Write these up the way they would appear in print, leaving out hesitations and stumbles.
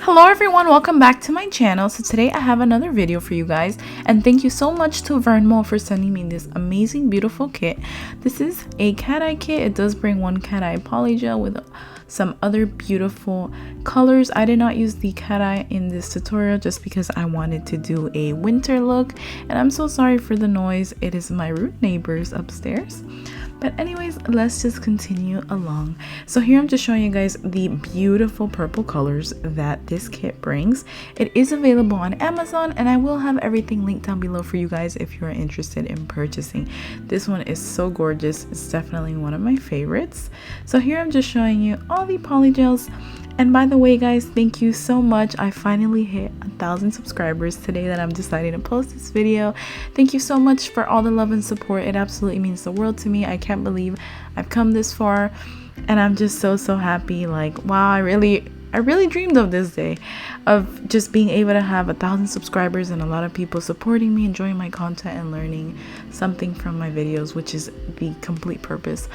Hello everyone, welcome back to my channel. So today I have another video for you guys, and thank you so much to Rhinestones for sending me this amazing beautiful kit. This is a cat eye kit. It does bring one cat eye polygel with some other beautiful colors. I did not use the cat eye in this tutorial just because I wanted to do a winter look, and I'm so sorry for the noise. It is my rude neighbors upstairs. But anyways, let's just continue along. So here I'm just showing you guys the beautiful purple colors that this kit brings. It is available on Amazon, and I will have everything linked down below for you guys if you are interested in purchasing. This one is so gorgeous. It's definitely one of my favorites. So here I'm just showing you all the polygels. And by the way guys, thank you so much. I finally hit 1,000 subscribers today that I'm deciding to post this video. Thank you so much for all the love and support. It absolutely means the world to me. I can't believe I've come this far, and I'm just so happy. Like, wow, I really dreamed of this day, of just being able to have 1,000 subscribers and a lot of people supporting me, enjoying my content, and learning something from my videos, which is the complete purpose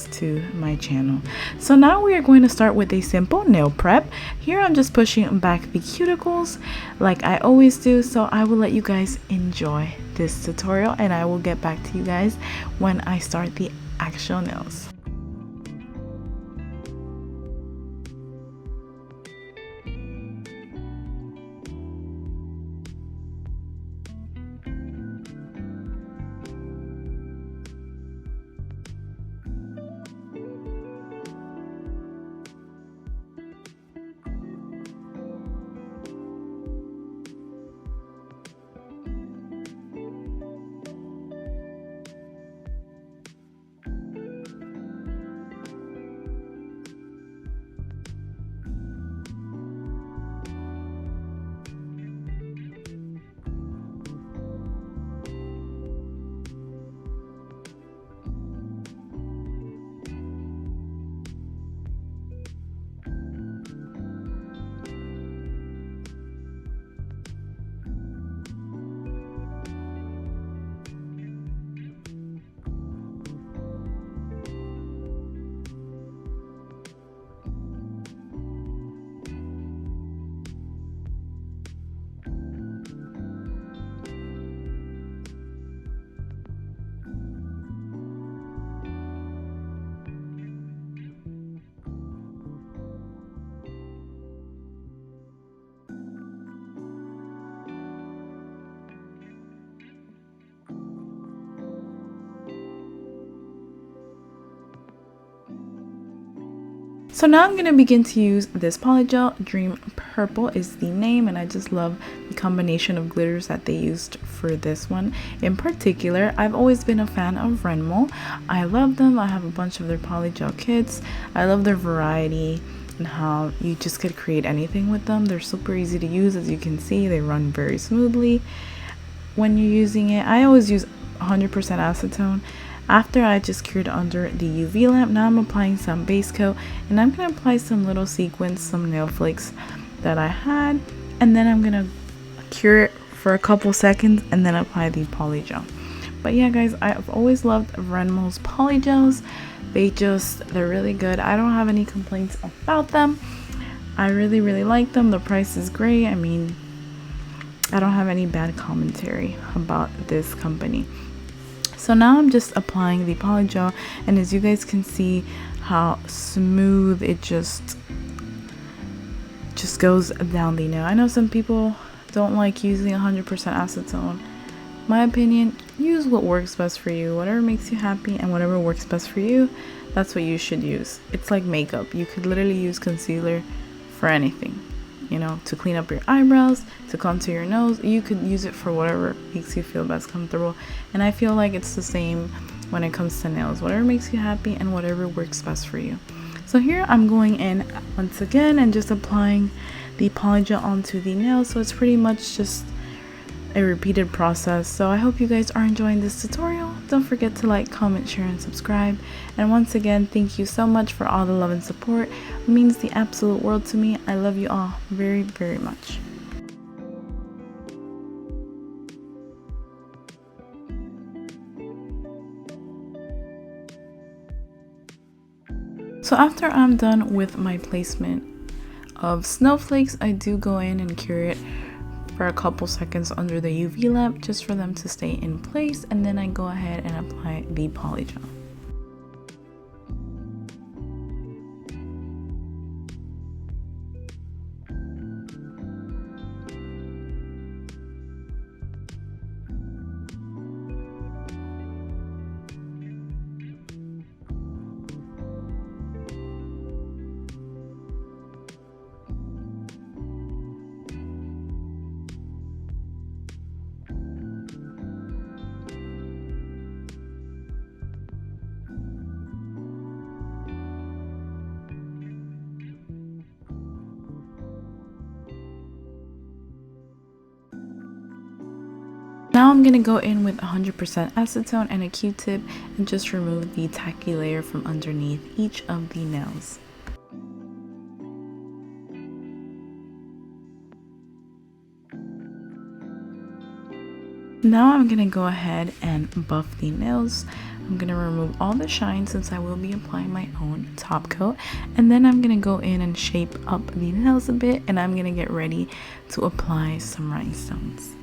to my channel. So now we are going to start with a simple nail prep. Here I'm just pushing back the cuticles like I always do. So I will let you guys enjoy this tutorial, and I will get back to you guys when I start the actual nails. So now I'm going to begin to use this polygel. Dream Purple is the name, and I just love the combination of glitters that they used for this one. In particular, I've always been a fan of Rhinestones. I love them. I have a bunch of their polygel kits. I love their variety and how you just could create anything with them. They're super easy to use. As you can see, they run very smoothly when you're using it. I always use 100% acetone. After I just cured under the UV lamp, now I'm applying some base coat, and I'm going to apply some little sequins, some nail flakes that I had, and then I'm going to cure it for a couple seconds and then apply the polygel. But yeah guys, I've always loved Rhinestones polygels. They're really good. I don't have any complaints about them. I really like them. The price is great. I mean, I don't have any bad commentary about this company. So now I'm just applying the polygel, and as you guys can see how smooth it just goes down the nail. I know some people don't like using 100% acetone. My opinion, use what works best for you. Whatever makes you happy and whatever works best for you, that's what you should use. It's like makeup. You could literally use concealer for anything. You know, to clean up your eyebrows, to contour your nose. You could use it for whatever makes you feel best comfortable. And I feel like it's the same when it comes to nails. Whatever makes you happy and whatever works best for you. So here I'm going in once again and just applying the polygel onto the nail. So it's pretty much just a repeated process. So I hope you guys are enjoying this tutorial. Don't forget to like, comment, share, and subscribe. And once again, thank you so much for all the love and support. It means the absolute world to me. I love you all very much. So after I'm done with my placement of snowflakes, I do go in and cure it for a couple seconds under the UV lamp just for them to stay in place, and then I go ahead and apply the polygel. Now I'm going to go in with 100% acetone and a Q-tip and just remove the tacky layer from underneath each of the nails. Now I'm going to go ahead and buff the nails. I'm going to remove all the shine since I will be applying my own top coat, and then I'm going to go in and shape up the nails a bit, and I'm going to get ready to apply some rhinestones.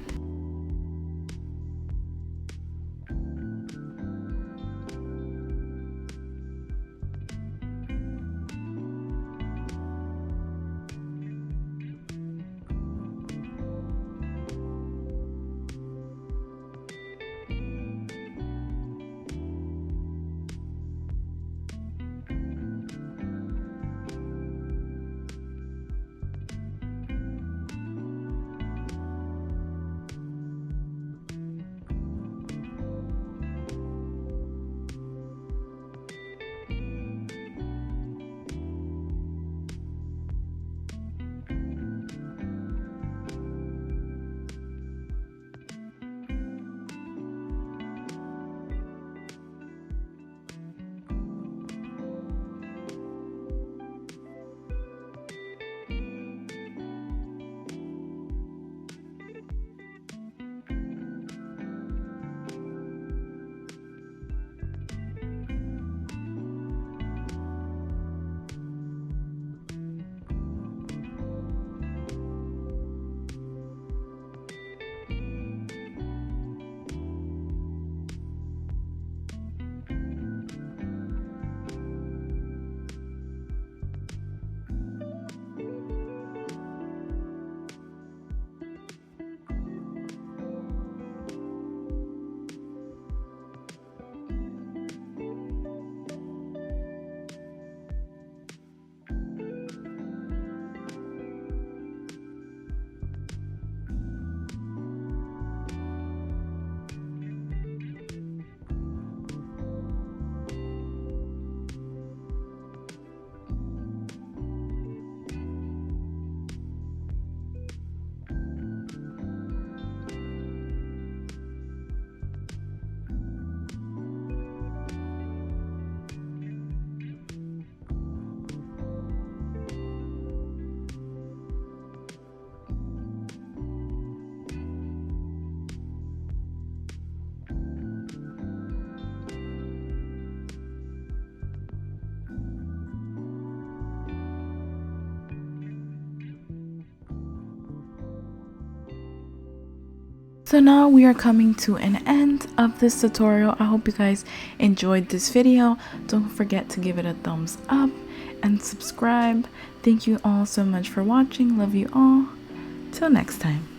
So now we are coming to an end of this tutorial. I hope you guys enjoyed this video. Don't forget to give it a thumbs up and subscribe. Thank you all so much for watching. Love you all. Till next time.